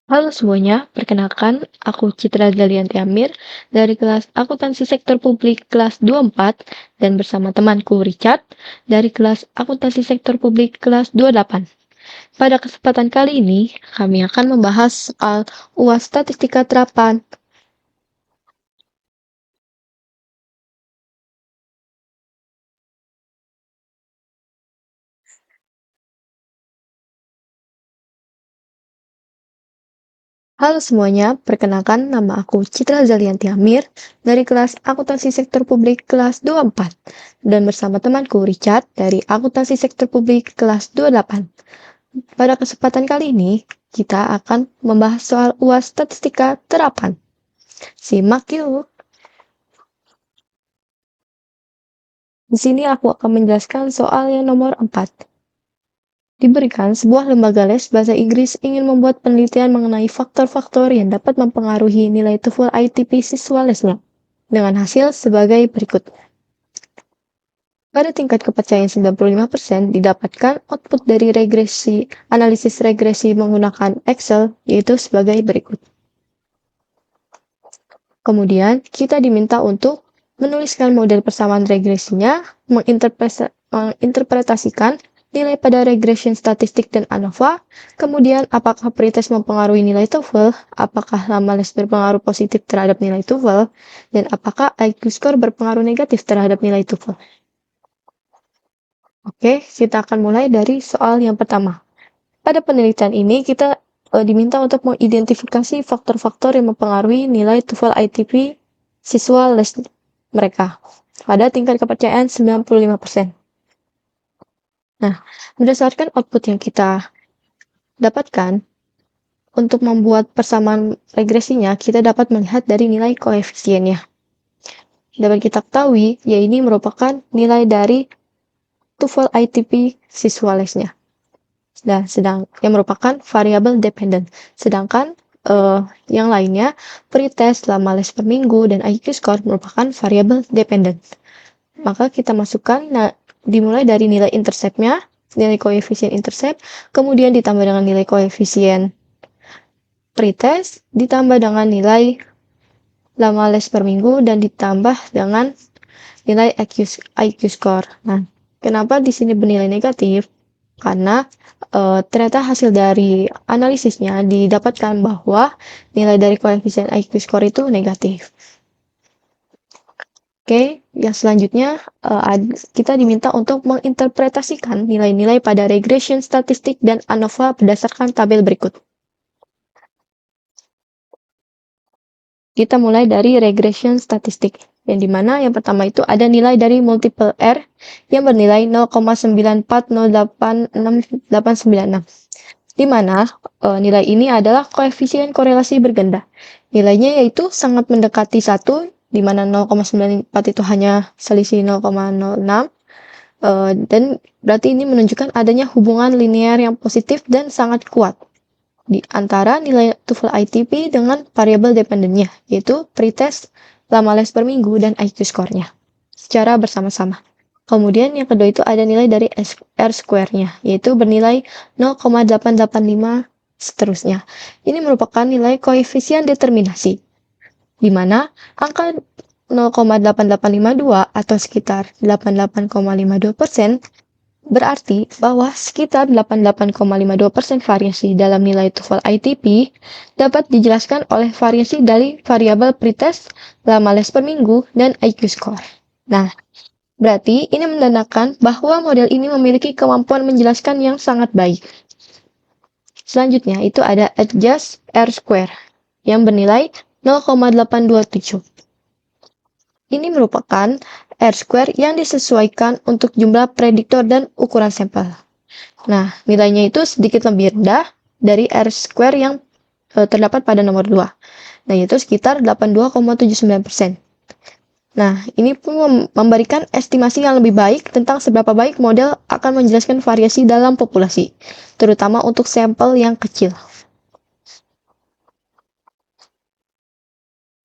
Halo semuanya, perkenalkan aku Citra Zalianti Amir dari kelas Akuntansi Sektor Publik kelas 24 dan bersama temanku Richard dari kelas Akuntansi Sektor Publik kelas 28. Pada kesempatan kali ini, kami akan membahas soal UAS Statistika Terapan. Halo semuanya, perkenalkan nama aku Citra Zalianti Amir dari kelas Akuntansi Sektor Publik kelas 24 dan bersama temanku Richard dari Akuntansi Sektor Publik kelas 28. Pada kesempatan kali ini, kita akan membahas soal UAS Statistika Terapan. Simak yuk. Di sini aku akan menjelaskan soal yang nomor 4. Diberikan sebuah lembaga les bahasa Inggris ingin membuat penelitian mengenai faktor-faktor yang dapat mempengaruhi nilai TOEFL ITP siswa lesnya, dengan hasil sebagai berikut. Pada tingkat kepercayaan 95% didapatkan output dari analisis regresi menggunakan Excel, yaitu sebagai berikut. Kemudian, kita diminta untuk menuliskan model persamaan regresinya, menginterpretasikan nilai pada regression statistik dan ANOVA, kemudian apakah pretest mempengaruhi nilai TOEFL, apakah lama les berpengaruh positif terhadap nilai TOEFL, dan apakah IQ score berpengaruh negatif terhadap nilai TOEFL. Oke, kita akan mulai dari soal yang pertama. Pada penelitian ini, kita diminta untuk mengidentifikasi faktor-faktor yang mempengaruhi nilai TOEFL ITP siswa les mereka pada tingkat kepercayaan 95%. Nah, berdasarkan output yang kita dapatkan, untuk membuat persamaan regresinya, kita dapat melihat dari nilai koefisiennya. Dapat kita ketahui, ya ini merupakan nilai dari TOEFL ITP siswa lesnya. Nah, yang merupakan variabel dependent. Sedangkan yang lainnya, pretest, lama les per minggu, dan IQ score merupakan variabel dependent. Maka kita masukkan, dimulai dari nilai intercept-nya, nilai koefisien intercept, kemudian ditambah dengan nilai koefisien pretest, ditambah dengan nilai lama les per minggu, dan ditambah dengan nilai IQ score. Nah, kenapa di sini bernilai negatif? Karena ternyata hasil dari analisisnya didapatkan bahwa nilai dari koefisien IQ score itu negatif. Oke, yang selanjutnya kita diminta untuk menginterpretasikan nilai-nilai pada regression statistik dan ANOVA berdasarkan tabel berikut. Kita mulai dari regression statistik, yang dimana yang pertama itu ada nilai dari multiple R yang bernilai 0,9408686, di mana nilai ini adalah koefisien korelasi berganda. Nilainya yaitu sangat mendekati 1, di mana 0,94 itu hanya selisih 0,06, dan berarti ini menunjukkan adanya hubungan linear yang positif dan sangat kuat di antara nilai TOEFL ITP dengan variabel dependennya, yaitu pretest, lama les per minggu, dan IQ score-nya secara bersama-sama. Kemudian yang kedua itu ada nilai dari R square-nya, yaitu bernilai 0,885 seterusnya. Ini merupakan nilai koefisien determinasi, di mana angka 0,8852 atau sekitar 88,52% berarti bahwa sekitar 88,52% variasi dalam nilai TOEFL ITP dapat dijelaskan oleh variasi dari variabel pretest, lama les per minggu, dan IQ score. Nah, berarti ini menandakan bahwa model ini memiliki kemampuan menjelaskan yang sangat baik. Selanjutnya itu ada adjust R square yang bernilai 0,827. Ini merupakan R square yang disesuaikan untuk jumlah prediktor dan ukuran sampel. Nah, nilainya itu sedikit lebih rendah dari R square yang terdapat pada nomor 2. Nah, yaitu sekitar 82,79%. Nah, ini pun memberikan estimasi yang lebih baik tentang seberapa baik model akan menjelaskan variasi dalam populasi, terutama untuk sampel yang kecil.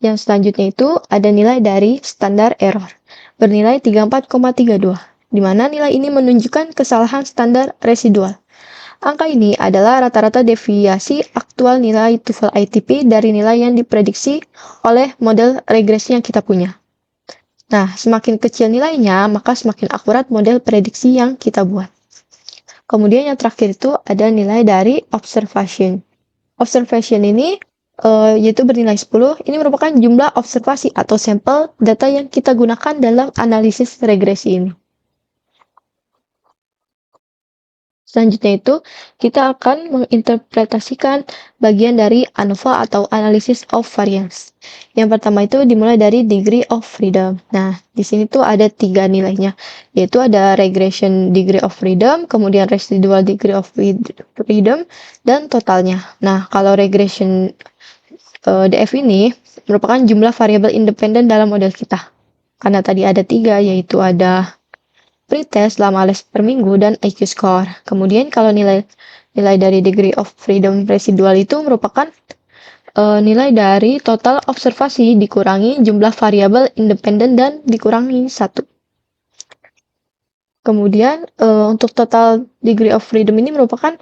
Yang selanjutnya itu ada nilai dari standar error, bernilai 34,32, di mana nilai ini menunjukkan kesalahan standar residual. Angka ini adalah rata-rata deviasi aktual nilai TOEFL ITP dari nilai yang diprediksi oleh model regresi yang kita punya. Nah, semakin kecil nilainya, maka semakin akurat model prediksi yang kita buat. Kemudian yang terakhir itu ada nilai dari observation. Observation ini yaitu bernilai 10. Ini merupakan jumlah observasi atau sampel data yang kita gunakan dalam analisis regresi ini. Selanjutnya itu, kita akan menginterpretasikan bagian dari ANOVA atau Analysis of Variance. Yang pertama itu dimulai dari Degree of Freedom. Nah, di sini tuh ada 3 nilainya, yaitu ada Regression Degree of Freedom, kemudian Residual Degree of Freedom, dan totalnya. Nah, kalau Regression DF ini merupakan jumlah variabel independen dalam model kita. Karena tadi ada 3, yaitu ada pretest selama les per minggu dan IQ score. Kemudian kalau nilai dari degree of freedom residual itu merupakan nilai dari total observasi dikurangi jumlah variabel independen dan dikurangi 1. Kemudian untuk total degree of freedom ini merupakan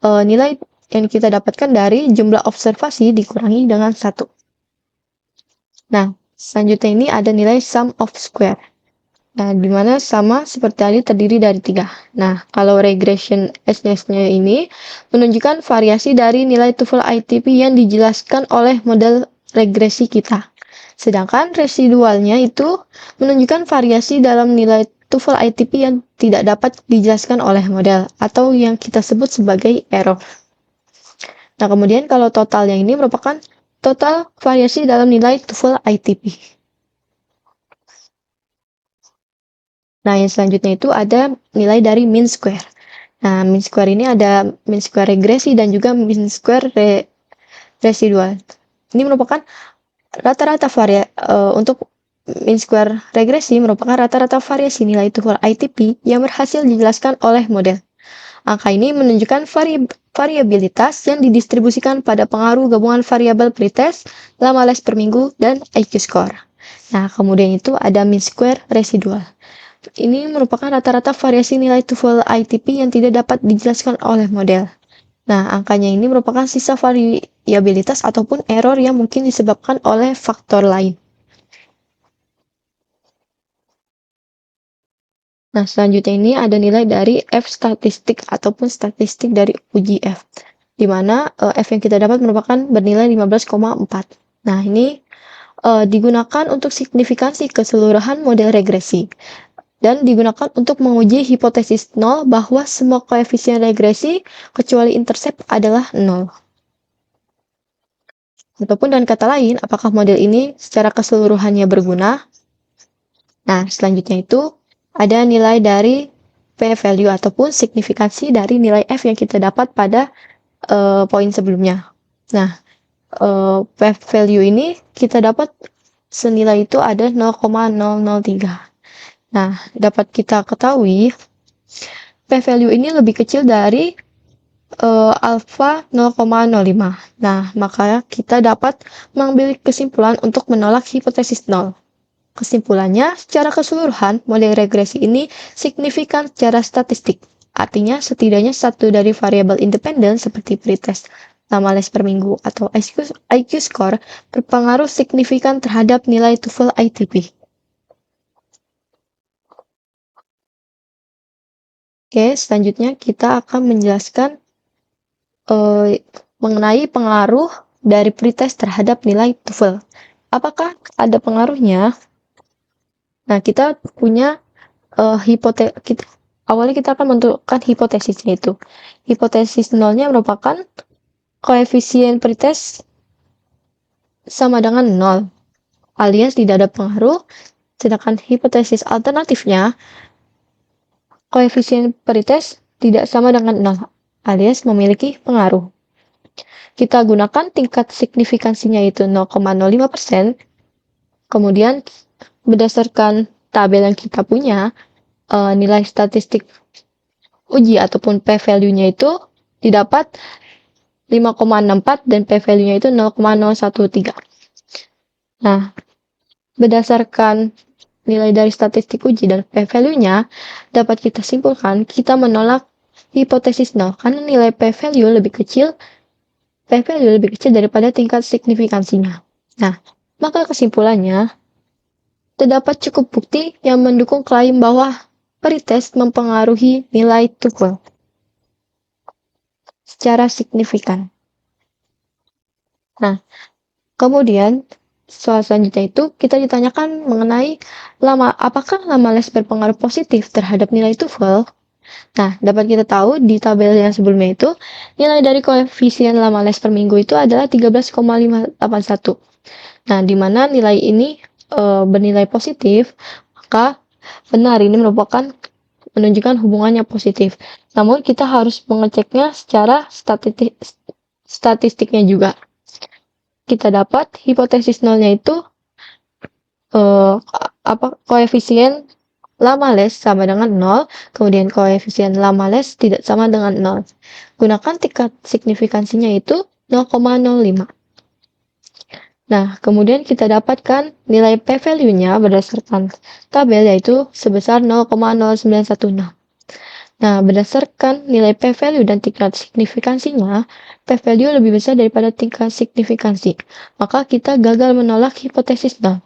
nilai yang kita dapatkan dari jumlah observasi dikurangi dengan 1. Nah, selanjutnya ini ada nilai sum of square. Nah, di mana sama seperti tadi terdiri dari 3. Nah, kalau regression SNES-nya ini menunjukkan variasi dari nilai TOEFL ITP yang dijelaskan oleh model regresi kita. Sedangkan residualnya itu menunjukkan variasi dalam nilai TOEFL ITP yang tidak dapat dijelaskan oleh model atau yang kita sebut sebagai error. Nah, kemudian kalau totalnya ini merupakan total variasi dalam nilai TOEFL ITP. Nah, yang selanjutnya itu ada nilai dari mean square. Nah, mean square ini ada mean square regresi dan juga mean square residual. Ini merupakan rata-rata untuk mean square regresi merupakan rata-rata variasi nilai TOEFL ITP yang berhasil dijelaskan oleh model. Angka ini menunjukkan variabilitas yang didistribusikan pada pengaruh gabungan variabel pretest, lama les per minggu, dan IQ score. Nah, kemudian itu ada mean square residual. Ini merupakan rata-rata variasi nilai TOEFL ITP yang tidak dapat dijelaskan oleh model. Nah, angkanya ini merupakan sisa variabilitas ataupun error yang mungkin disebabkan oleh faktor lain. Nah, selanjutnya ini ada nilai dari F statistik ataupun statistik dari uji F, di mana F yang kita dapat merupakan bernilai 15,4. Nah, ini digunakan untuk signifikansi keseluruhan model regresi dan digunakan untuk menguji hipotesis 0 bahwa semua koefisien regresi kecuali intercept adalah 0. Ataupun dengan kata lain, apakah model ini secara keseluruhannya berguna? Nah, selanjutnya itu ada nilai dari p-value ataupun signifikansi dari nilai F yang kita dapat pada poin sebelumnya. Nah, p-value ini kita dapat senilai itu ada 0,003. Nah, dapat kita ketahui p-value ini lebih kecil dari alfa 0,05. Nah, maka kita dapat mengambil kesimpulan untuk menolak hipotesis 0. Kesimpulannya, secara keseluruhan, model regresi ini signifikan secara statistik. Artinya, setidaknya satu dari variabel independen seperti pretest, lama les per minggu, atau IQ score berpengaruh signifikan terhadap nilai TOEFL ITP. Oke, selanjutnya kita akan menjelaskan mengenai pengaruh dari pretest terhadap nilai TOEFL. Apakah ada pengaruhnya? Nah, kita punya awalnya kita akan menentukan hipotesisnya itu. Hipotesis nolnya merupakan koefisien pretest sama dengan 0, alias tidak ada pengaruh, sedangkan hipotesis alternatifnya koefisien pretest tidak sama dengan 0, alias memiliki pengaruh. Kita gunakan tingkat signifikansinya itu 0,05%, kemudian berdasarkan tabel yang kita punya, nilai statistik uji ataupun p-value-nya itu didapat 5,64 dan p-value-nya itu 0,013. Nah, berdasarkan nilai dari statistik uji dan p-value-nya, dapat kita simpulkan kita menolak hipotesis nol karena nilai p-value lebih kecil daripada tingkat signifikansinya. Nah, maka kesimpulannya, terdapat cukup bukti yang mendukung klaim bahwa pretest mempengaruhi nilai TOEFL secara signifikan. Nah, kemudian soal selanjutnya itu kita ditanyakan mengenai apakah lama les berpengaruh positif terhadap nilai TOEFL? Nah, dapat kita tahu di tabel yang sebelumnya itu, nilai dari koefisien lama les per minggu itu adalah 13,581. Nah, di mana nilai ini bernilai positif, maka benar ini merupakan menunjukkan hubungan yang positif. Namun, kita harus mengeceknya secara statistiknya juga. Kita dapat hipotesis nolnya itu koefisien lama les sama dengan 0, kemudian koefisien lama les tidak sama dengan 0. Gunakan tingkat signifikansinya itu 0,05. Nah, kemudian kita dapatkan nilai p-value-nya berdasarkan tabel yaitu sebesar 0,0910. Nah, berdasarkan nilai p-value dan tingkat signifikansinya, p-value lebih besar daripada tingkat signifikansi. Maka kita gagal menolak hipotesis nol.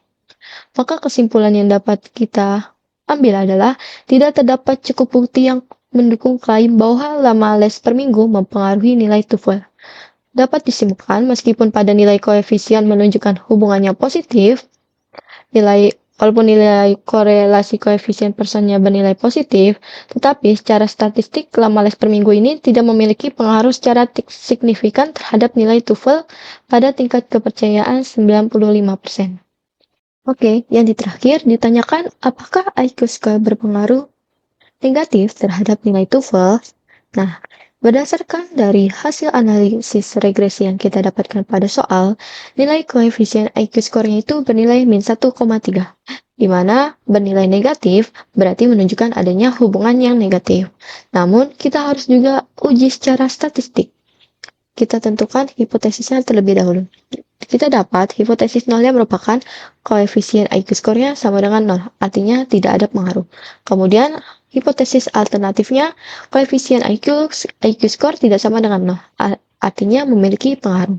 Maka kesimpulan yang dapat kita ambil adalah tidak terdapat cukup bukti yang mendukung klaim bahwa lama les per minggu mempengaruhi nilai TOEFL. Dapat disimpulkan meskipun pada nilai koefisien menunjukkan hubungan yang positif, walaupun nilai korelasi koefisien personnya bernilai positif, tetapi secara statistik lama les per minggu ini tidak memiliki pengaruh secara signifikan terhadap nilai TOEFL pada tingkat kepercayaan 95%. Oke, yang terakhir ditanyakan apakah IQ score berpengaruh negatif terhadap nilai TOEFL? Nah, berdasarkan dari hasil analisis regresi yang kita dapatkan pada soal, nilai koefisien IQ score-nya itu bernilai min 1,3, di mana bernilai negatif berarti menunjukkan adanya hubungan yang negatif. Namun, kita harus juga uji secara statistik. Kita tentukan hipotesisnya terlebih dahulu. Kita dapat hipotesis nolnya merupakan koefisien IQ score-nya sama dengan 0, artinya tidak ada pengaruh. Kemudian, hipotesis alternatifnya, koefisien IQ score tidak sama dengan 0, artinya memiliki pengaruh.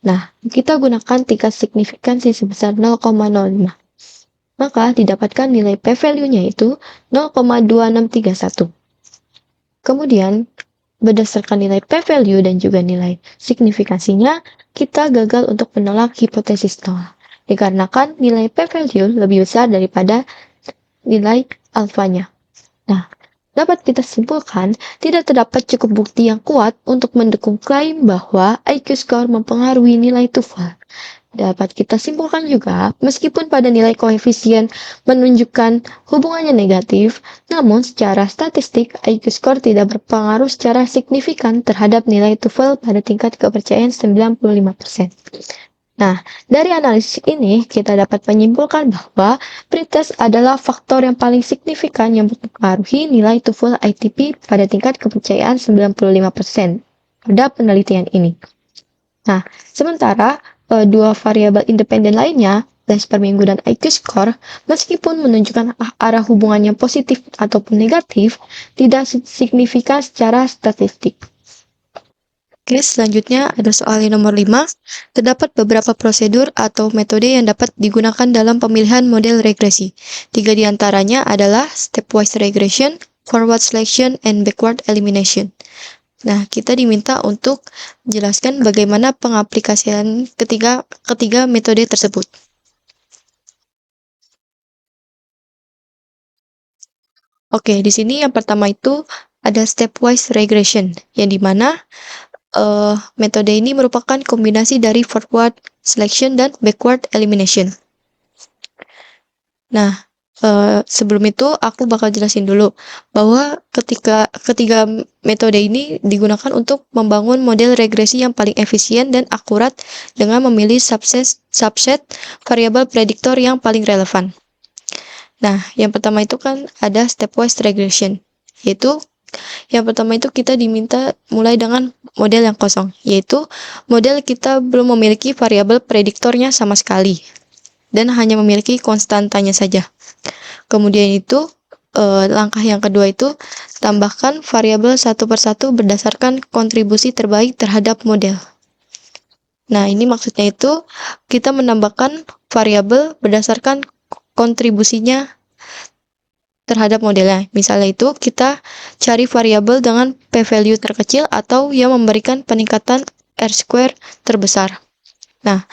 Nah, kita gunakan tingkat signifikansi sebesar 0,05. Maka didapatkan nilai p-value-nya itu 0,2631. Kemudian, berdasarkan nilai p-value dan juga nilai signifikansinya, kita gagal untuk menolak hipotesis nol. Dikarenakan nilai p-value lebih besar daripada nilai alfanya. Nah, dapat kita simpulkan tidak terdapat cukup bukti yang kuat untuk mendukung klaim bahwa IQ score mempengaruhi nilai TOEFL. Dapat kita simpulkan juga, meskipun pada nilai koefisien menunjukkan hubungannya negatif, namun secara statistik IQ score tidak berpengaruh secara signifikan terhadap nilai TOEFL pada tingkat kepercayaan 95%. Nah, dari analisis ini kita dapat menyimpulkan bahwa pretest adalah faktor yang paling signifikan yang mempengaruhi nilai TOEFL ITP pada tingkat kepercayaan 95% pada penelitian ini. Nah, sementara dua variabel independen lainnya, les per minggu dan IQ score, meskipun menunjukkan arah hubungannya positif ataupun negatif, tidak signifikan secara statistik. Oke, selanjutnya ada soal yang nomor 5. Terdapat beberapa prosedur atau metode yang dapat digunakan dalam pemilihan model regresi. 3 diantaranya adalah stepwise regression, forward selection, and backward elimination. Nah, kita diminta untuk menjelaskan bagaimana pengaplikasian ketiga metode tersebut. Oke, di sini yang pertama itu ada stepwise regression, yang dimana metode ini merupakan kombinasi dari forward selection dan backward elimination. Nah, sebelum itu aku bakal jelasin dulu bahwa ketiga metode ini digunakan untuk membangun model regresi yang paling efisien dan akurat dengan memilih subset variabel prediktor yang paling relevan. Nah, yang pertama itu kan ada stepwise regression, yaitu yang pertama itu kita diminta mulai dengan model yang kosong, yaitu model kita belum memiliki variabel prediktornya sama sekali. dan hanya memiliki konstantanya saja. Kemudian itu langkah yang kedua itu tambahkan variabel satu persatu berdasarkan kontribusi terbaik terhadap model. Nah, ini maksudnya itu kita menambahkan variabel berdasarkan kontribusinya terhadap modelnya. Misalnya itu kita cari variabel dengan p-value terkecil atau yang memberikan peningkatan R-square terbesar. Nah,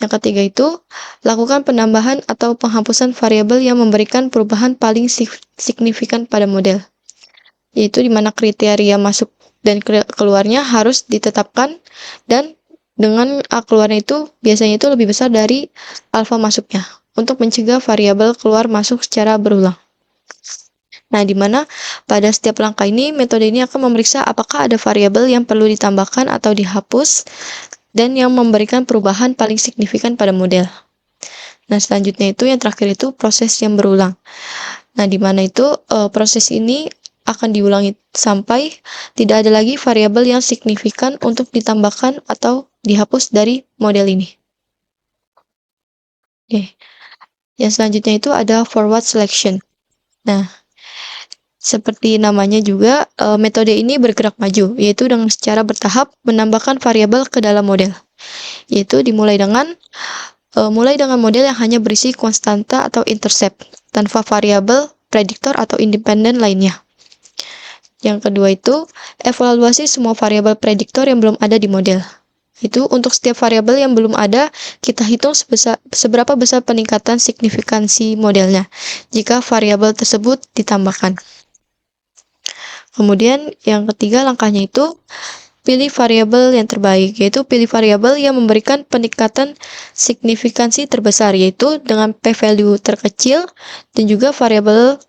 yang ketiga itu lakukan penambahan atau penghapusan variabel yang memberikan perubahan paling signifikan pada model, yaitu di mana kriteria masuk dan keluarnya harus ditetapkan, dan dengan A keluarnya itu biasanya itu lebih besar dari alfa masuknya untuk mencegah variabel keluar masuk secara berulang. Nah, di mana pada setiap langkah ini metode ini akan memeriksa apakah ada variabel yang perlu ditambahkan atau dihapus dan yang memberikan perubahan paling signifikan pada model. Nah, selanjutnya itu yang terakhir itu proses yang berulang. Nah, di mana itu proses ini akan diulangi sampai tidak ada lagi variabel yang signifikan untuk ditambahkan atau dihapus dari model ini. Oke. Yang selanjutnya itu ada forward selection. Nah, seperti namanya juga, metode ini bergerak maju, yaitu dengan secara bertahap menambahkan variabel ke dalam model. Yaitu dimulai dengan model yang hanya berisi konstanta atau intercept, tanpa variabel, prediktor, atau independen lainnya. Yang kedua itu, evaluasi semua variabel prediktor yang belum ada di model. Itu untuk setiap variabel yang belum ada, kita hitung seberapa besar peningkatan signifikansi modelnya jika variabel tersebut ditambahkan. Kemudian yang ketiga langkahnya itu pilih variabel yang terbaik, yaitu pilih variabel yang memberikan peningkatan signifikansi terbesar, yaitu dengan p-value terkecil, dan juga variabel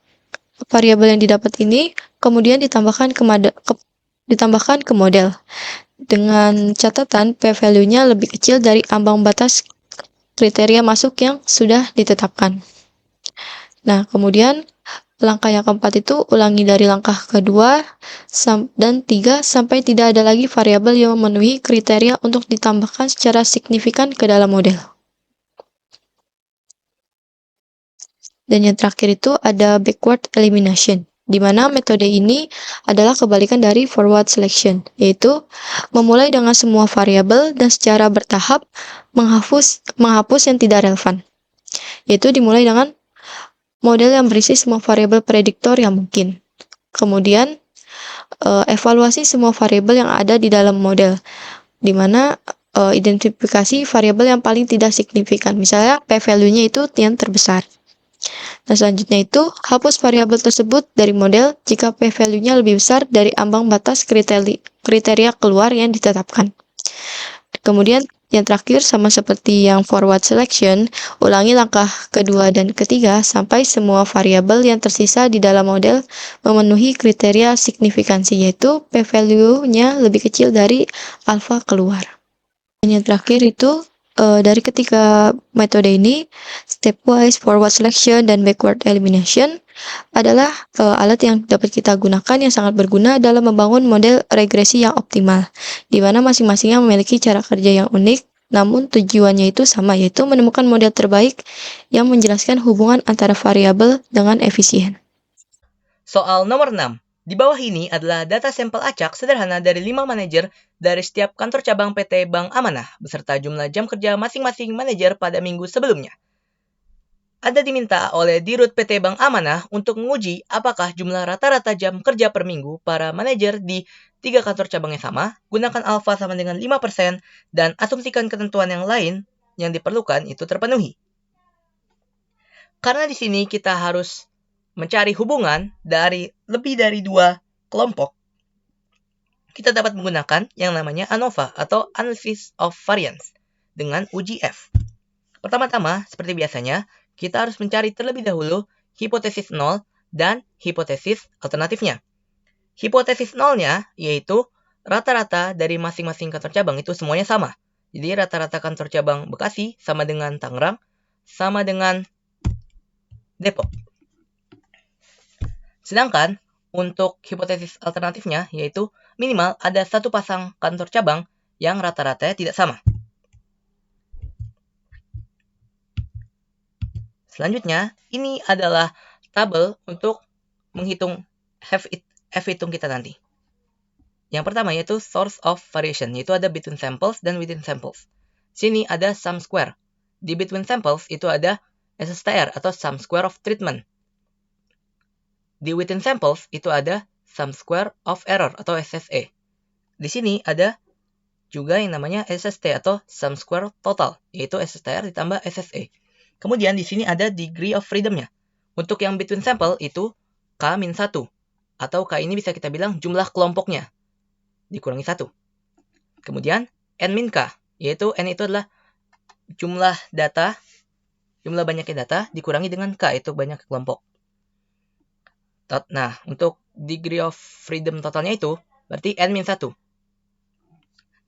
yang didapat ini kemudian ditambahkan ke model dengan catatan p-value-nya lebih kecil dari ambang batas kriteria masuk yang sudah ditetapkan. Nah, kemudian langkah yang keempat itu ulangi dari langkah kedua dan 3 sampai tidak ada lagi variabel yang memenuhi kriteria untuk ditambahkan secara signifikan ke dalam model. Dan yang terakhir itu ada backward elimination, di mana metode ini adalah kebalikan dari forward selection, yaitu memulai dengan semua variabel dan secara bertahap menghapus yang tidak relevan, yaitu dimulai dengan model yang berisi semua variabel prediktor yang mungkin. Kemudian, evaluasi semua variabel yang ada di dalam model, di mana identifikasi variabel yang paling tidak signifikan. Misalnya, p-value-nya itu yang terbesar. Nah, selanjutnya itu, hapus variabel tersebut dari model jika p-value-nya lebih besar dari ambang batas kriteria keluar yang ditetapkan. Kemudian, yang terakhir, sama seperti yang forward selection, ulangi langkah kedua dan ketiga sampai semua variabel yang tersisa di dalam model memenuhi kriteria signifikansi, yaitu p-value-nya lebih kecil dari alfa keluar. Dan yang terakhir itu, dari ketiga metode ini, stepwise forward selection dan backward elimination adalah alat yang dapat kita gunakan yang sangat berguna dalam membangun model regresi yang optimal, di mana masing-masingnya memiliki cara kerja yang unik, namun tujuannya itu sama, yaitu menemukan model terbaik yang menjelaskan hubungan antara variabel dengan efisien. Soal nomor 6. Di bawah ini adalah data sampel acak sederhana dari 5 manajer dari setiap kantor cabang PT Bank Amanah, beserta jumlah jam kerja masing-masing manajer pada minggu sebelumnya. Anda diminta oleh Dirut PT Bank Amanah untuk menguji apakah jumlah rata-rata jam kerja per minggu para manajer di 3 kantor cabang yang sama, gunakan alfa sama dengan 5%, dan asumsikan ketentuan yang lain yang diperlukan itu terpenuhi. Karena di sini kita harus mencari hubungan dari lebih dari 2 kelompok, kita dapat menggunakan yang namanya ANOVA atau Analysis of Variance dengan uji F. Pertama-tama, seperti biasanya, kita harus mencari terlebih dahulu hipotesis 0 dan hipotesis alternatifnya. Hipotesis 0-nya yaitu rata-rata dari masing-masing kantor cabang itu semuanya sama. Jadi rata-rata kantor cabang Bekasi sama dengan Tangerang, sama dengan Depok. Sedangkan untuk hipotesis alternatifnya yaitu minimal ada satu pasang kantor cabang yang rata-ratanya tidak sama. Selanjutnya, ini adalah tabel untuk menghitung F hitung kita nanti. Yang pertama yaitu source of variation, yaitu ada between samples dan within samples. Sini ada sum square. Di between samples itu ada SSTR atau sum square of treatment. Di within samples itu ada sum square of error atau SSE. Di sini ada juga yang namanya SST atau sum square total, yaitu SSTR ditambah SSE. Kemudian di sini ada degree of freedom-nya. Untuk yang between sample itu K-1, atau K ini bisa kita bilang jumlah kelompoknya, dikurangi 1. Kemudian N-K, yaitu N itu adalah jumlah banyaknya data, dikurangi dengan K, itu banyak kelompok. Nah, untuk degree of freedom totalnya itu, berarti N-1.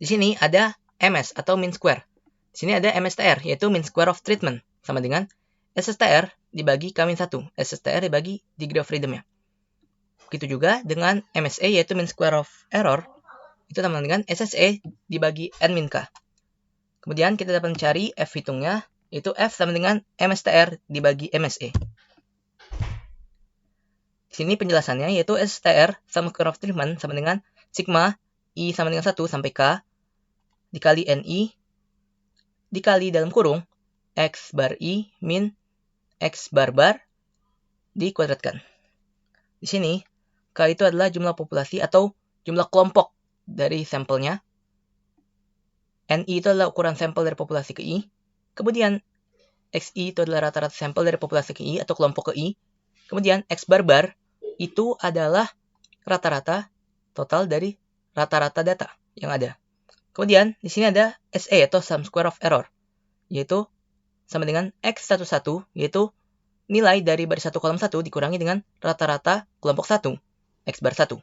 Di sini ada MS atau mean square. Di sini ada MSTR, yaitu mean square of treatment, sama dengan SSTR dibagi K-1, SSTR dibagi degree of freedom-nya. Begitu juga dengan MSE, yaitu mean square of error, itu sama dengan SSE dibagi N-K. Kemudian kita dapat mencari F hitungnya, yaitu F sama dengan MSTR dibagi MSE. Di sini penjelasannya, yaitu SSTR sum square of treatment sama dengan sigma I sama dengan 1 sampai K dikali NI dikali dalam kurung X bar I min X bar dikuadratkan. Di sini, K itu adalah jumlah populasi atau jumlah kelompok dari sampelnya. NI itu adalah ukuran sampel dari populasi ke I. Kemudian, XI itu adalah rata-rata sampel dari populasi ke I atau kelompok ke I. Kemudian, X bar itu adalah rata-rata total dari rata-rata data yang ada. Kemudian, di sini ada SE atau sum square of error, yaitu sama dengan X11, yaitu nilai dari baris 1 kolom 1 dikurangi dengan rata-rata kelompok 1, X bar 1,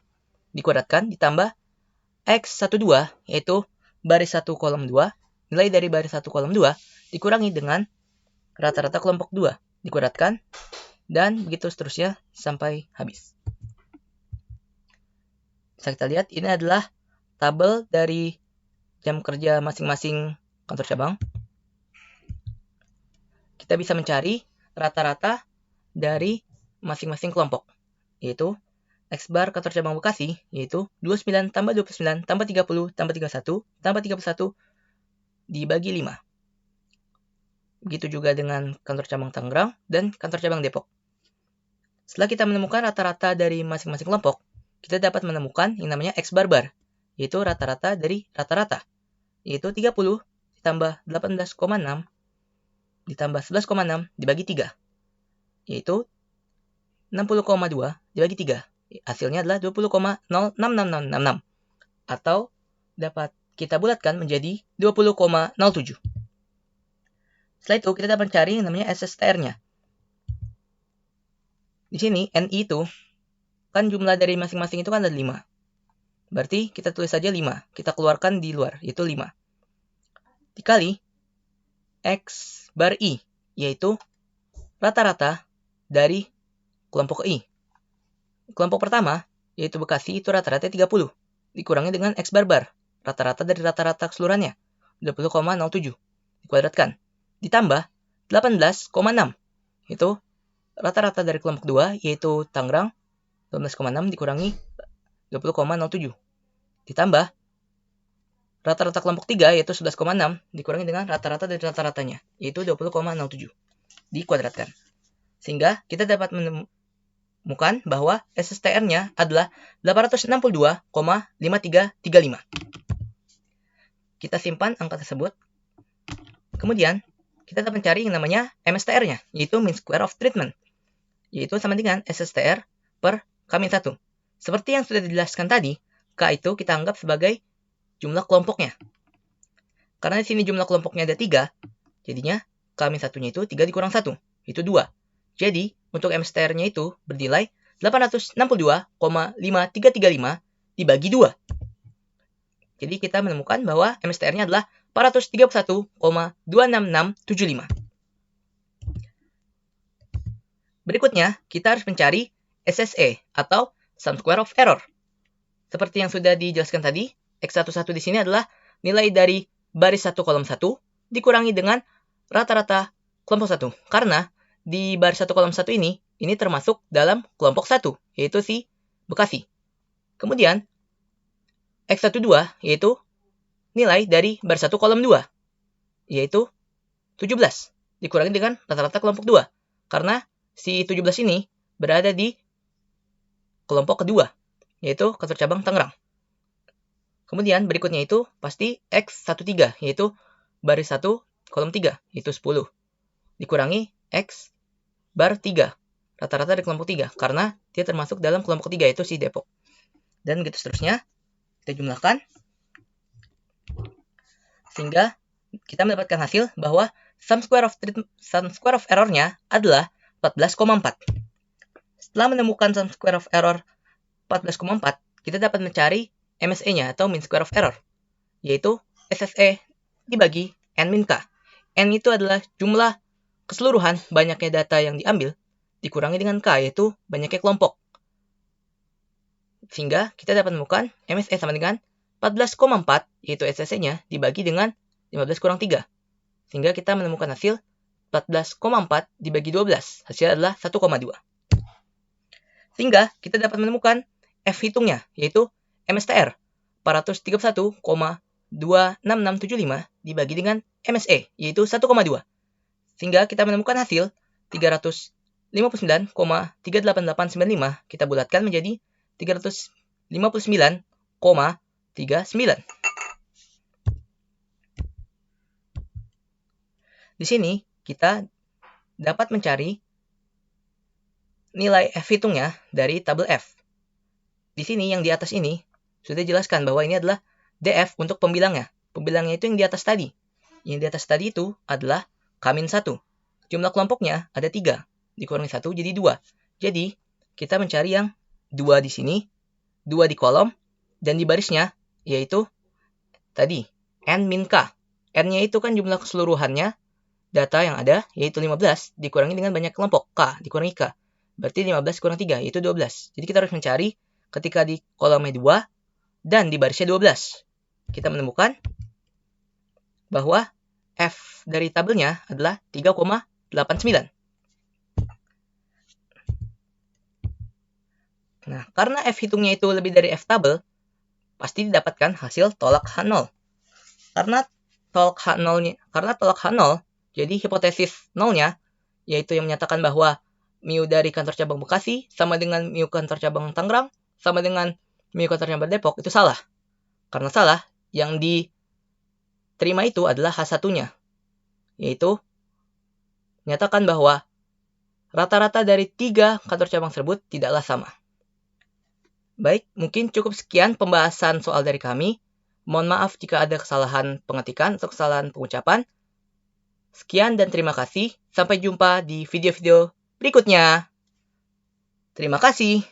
dikuadratkan ditambah X12, yaitu baris 1 kolom 2, nilai dari baris 1 kolom 2 dikurangi dengan rata-rata kelompok 2, dikuadratkan, dan begitu seterusnya sampai habis. Bisa kita lihat, ini adalah tabel dari jam kerja masing-masing kantor cabang. Kita bisa mencari rata-rata dari masing-masing kelompok, yaitu X bar kantor cabang Bekasi, yaitu 29 tambah 29 tambah 30 tambah 31 tambah 31 dibagi 5. Begitu juga dengan kantor cabang Tangerang dan kantor cabang Depok. Setelah kita menemukan rata-rata dari masing-masing kelompok, kita dapat menemukan yang namanya X bar, yaitu rata-rata dari rata-rata, yaitu 30 ditambah 18,6 ditambah 11,6 dibagi 3, yaitu 60,2 dibagi 3. Hasilnya adalah 20,066666, atau dapat kita bulatkan menjadi 20,07. Setelah itu, kita dapat mencari yang namanya SSTR-nya. Di sini, NI itu, kan jumlah dari masing-masing itu kan ada 5. Berarti kita tulis saja 5. Kita keluarkan di luar, yaitu 5. Dikali X bar I, yaitu rata-rata dari kelompok I. Kelompok pertama, yaitu Bekasi, itu rata-rata 30. Dikurangi dengan X bar, rata-rata dari rata-rata keseluruhannya, 20,07. Dikuadratkan. Ditambah 18,6. Itu rata-rata dari kelompok 2, yaitu Tangerang, 18,6 dikurangi 20,07. Ditambah rata-rata kelompok 3, yaitu 11,6, dikurangi dengan rata-rata dari rata-ratanya, yaitu 20,07. Dikuadratkan. Sehingga kita dapat menemukan bahwa SSTR-nya adalah 862,5335. Kita simpan angka tersebut. Kemudian, kita dapat mencari yang namanya MSTR-nya, yaitu mean square of treatment, yaitu sama dengan SSTR per K-1. Seperti yang sudah dijelaskan tadi, K itu kita anggap sebagai jumlah kelompoknya. Karena di sini jumlah kelompoknya ada 3, jadinya K-1-nya itu 3 dikurang 1, itu 2. Jadi, untuk MSTR-nya itu bernilai 862,5335 dibagi 2. Jadi, kita menemukan bahwa MSTR-nya adalah 431,26675. Berikutnya, kita harus mencari SSE atau sum square of error. Seperti yang sudah dijelaskan tadi, X11 di sini adalah nilai dari baris 1 kolom 1 dikurangi dengan rata-rata kelompok 1. Karena di baris 1 kolom 1 ini termasuk dalam kelompok 1, yaitu si Bekasi. Kemudian, X12 yaitu nilai dari baris 1 kolom 2, yaitu 17, dikurangi dengan rata-rata kelompok 2. Karena si 17 ini berada di kelompok kedua, yaitu kantor cabang Tangerang. Kemudian berikutnya itu pasti X13, yaitu baris 1 kolom 3, yaitu 10. Dikurangi X bar 3, rata-rata di kelompok 3, karena dia termasuk dalam kelompok 3, yaitu si Depok. Dan begitu seterusnya, kita jumlahkan, sehingga kita mendapatkan hasil bahwa sum square of error-nya adalah 14,4. Setelah menemukan sum square of error 14,4, kita dapat mencari MSE-nya atau mean square of error, yaitu SSE dibagi N min K. N itu adalah jumlah keseluruhan banyaknya data yang diambil, dikurangi dengan K, yaitu banyaknya kelompok. Sehingga kita dapat menemukan MSE sama dengan 14,4, yaitu SSE-nya dibagi dengan 15 kurang 3. Sehingga kita menemukan hasil 14,4 dibagi 12. Hasilnya adalah 1,2. Sehingga kita dapat menemukan F hitungnya, yaitu MSTR 431,26675 dibagi dengan MSE, yaitu 1,2. Sehingga kita menemukan hasil 359,38895, kita bulatkan menjadi 359,39. Di sini kita dapat mencari nilai F hitungnya dari tabel F. Di sini yang di atas ini sudah dijelaskan bahwa ini adalah DF untuk pembilangnya. Pembilangnya itu yang di atas tadi. Yang di atas tadi itu adalah K-1. Jumlah kelompoknya ada 3. Dikurangi 1 jadi 2. Jadi kita mencari yang 2 di sini, 2 di kolom, dan di barisnya yaitu tadi N min K. N-nya itu kan jumlah keseluruhannya data yang ada, yaitu 15, dikurangi dengan banyak kelompok, K dikurangi K. Berarti 15 kurang 3, yaitu 12. Jadi kita harus mencari ketika di kolomnya 2 dan di barisnya 12. Kita menemukan bahwa F dari tabelnya adalah 3,89. Nah, karena F hitungnya itu lebih dari F tabel, pasti didapatkan hasil tolak H0. Karena tolak H0, jadi hipotesis nolnya, yaitu yang menyatakan bahwa mu dari kantor cabang Bekasi sama dengan mu kantor cabang Tangerang sama dengan mu kantor cabang Depok, itu salah. Karena salah, yang diterima itu adalah H1-nya, yaitu menyatakan bahwa rata-rata dari 3 kantor cabang tersebut tidaklah sama. Baik, mungkin cukup sekian pembahasan soal dari kami. Mohon maaf jika ada kesalahan pengetikan atau kesalahan pengucapan. Sekian dan terima kasih. Sampai jumpa di video-video berikutnya. Terima kasih.